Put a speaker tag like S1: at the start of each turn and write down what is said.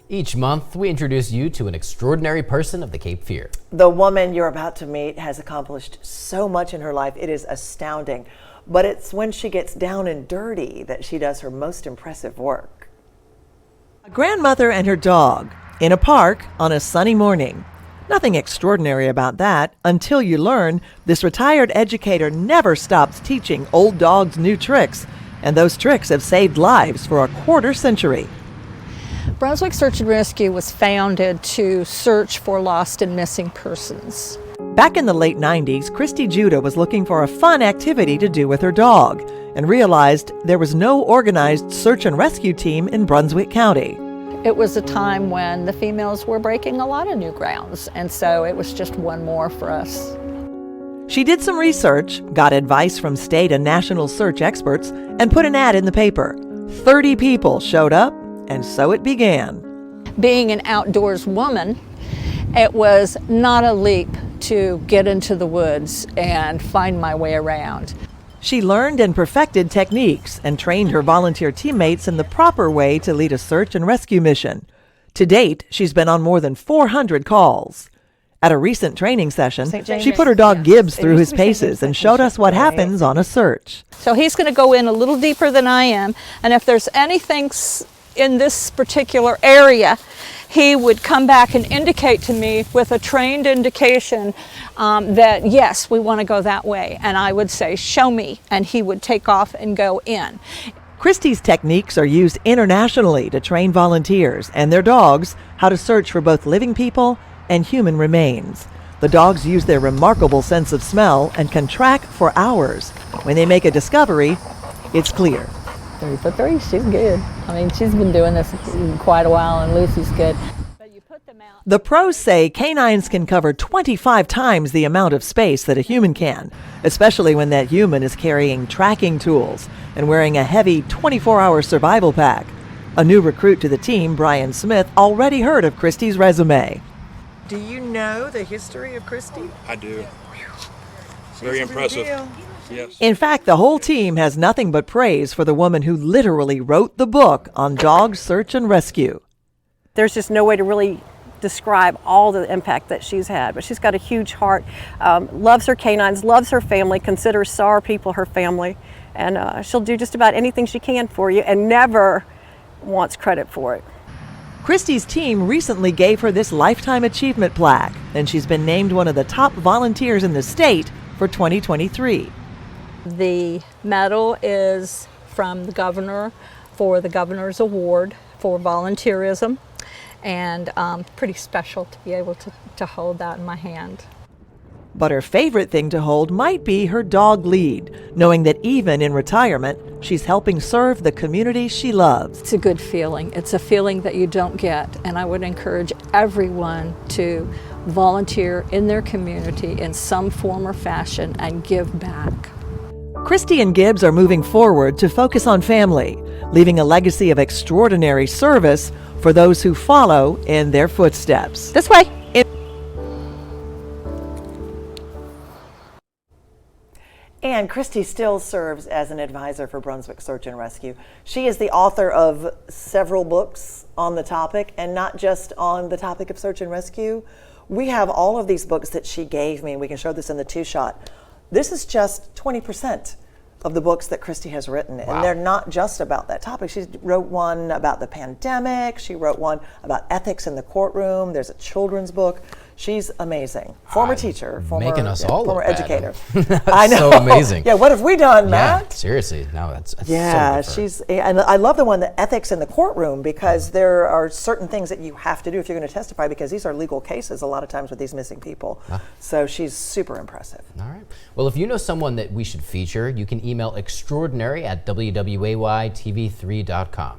S1: Each month, we introduce you to an extraordinary person of the Cape Fear.
S2: The woman you're about to meet has accomplished so much in her life. It is astounding. But it's when she gets down and dirty that she does her most impressive work.
S3: A grandmother and her dog in a park on a sunny morning. Nothing extraordinary about that until you learn this retired educator never stops teaching old dogs new tricks. And those tricks have saved lives for a quarter century.
S4: Brunswick Search and Rescue was founded to search for lost and missing persons.
S3: Back in the late 90s, Christy was looking for a fun activity to do with her dog and realized there was no organized search and rescue team in Brunswick County.
S4: It was a time when the females were breaking a lot of new grounds, and so it was just one more for us.
S3: She did some research, got advice from state and national search experts, and put an ad in the paper. 30 people showed up, and so it began.
S4: Being an outdoors woman, it was not a leap to get into the woods and find my way around.
S3: She learned and perfected techniques and trained her volunteer teammates in the proper way to lead a search and rescue mission. To date, she's been on more than 400 calls. At a recent training session, she put her dog Gibbs through his paces and showed us what happens on a search.
S4: So he's going to go in a little deeper than I am, and if there's anything in this particular area, he would come back and indicate to me with a trained indication that yes, we want to go that way. And I would say, show me, and he would take off and go in.
S3: Christy's techniques are used internationally to train volunteers and their dogs how to search for both living people and human remains. The dogs use their remarkable sense of smell and can track for hours. When they make a discovery, it's clear.
S4: 3 for 3, she's good. I mean, she's been doing this quite a while, and Lucy's good.
S3: The pros say canines can cover 25 times the amount of space that a human can, especially when that human is carrying tracking tools and wearing a heavy 24-hour survival pack. A new recruit to the team, Brian Smith, already heard of Christy's resume.
S5: Do you know the history of Christy?
S6: I do. Very impressive. Yes.
S3: In fact, the whole team has nothing but praise for the woman who literally wrote the book on dog search and rescue.
S7: There's just no way to really describe all the impact that she's had, but she's got a huge heart, loves her canines, loves her family, considers SAR people her family, and she'll do just about anything she can for you and never wants credit for it.
S3: Christy's team recently gave her this Lifetime Achievement plaque, and she's been named one of the top volunteers in the state for 2023.
S4: The medal is from the governor for the Governor's Award for volunteerism, and pretty special to be able to hold that in my hand.
S3: But her favorite thing to hold might be her dog lead, knowing that even in retirement, she's helping serve the community she loves.
S4: It's a good feeling. It's a feeling that you don't get, and I would encourage everyone to volunteer in their community in some form or fashion and give back.
S3: Christy and Gibbs are moving forward to focus on family, leaving a legacy of extraordinary service for those who follow in their footsteps.
S4: This way.
S2: And Christy still serves as an advisor for Brunswick Search and Rescue. She is the author of several books on the topic, and not just on the topic of search and rescue. We have all of these books that she gave me, and we can show this in the two-shot. This is just 20% of the books that Christy has written, and they're not just about that topic. She wrote one about the pandemic. She wrote one about ethics in the courtroom. There's a children's book. She's amazing. Former teacher, former educator.
S1: I know. So amazing.
S2: Yeah, what have we done, Matt?
S1: Yeah, seriously. No, that's
S2: yeah,
S1: so
S2: and I love the one, the ethics in the courtroom, because there are certain things that you have to do if you're going to testify, because these are legal cases a lot of times with these missing people. So she's super impressive.
S1: All right. Well, if you know someone that we should feature, you can email extraordinary@wwaytv3.com.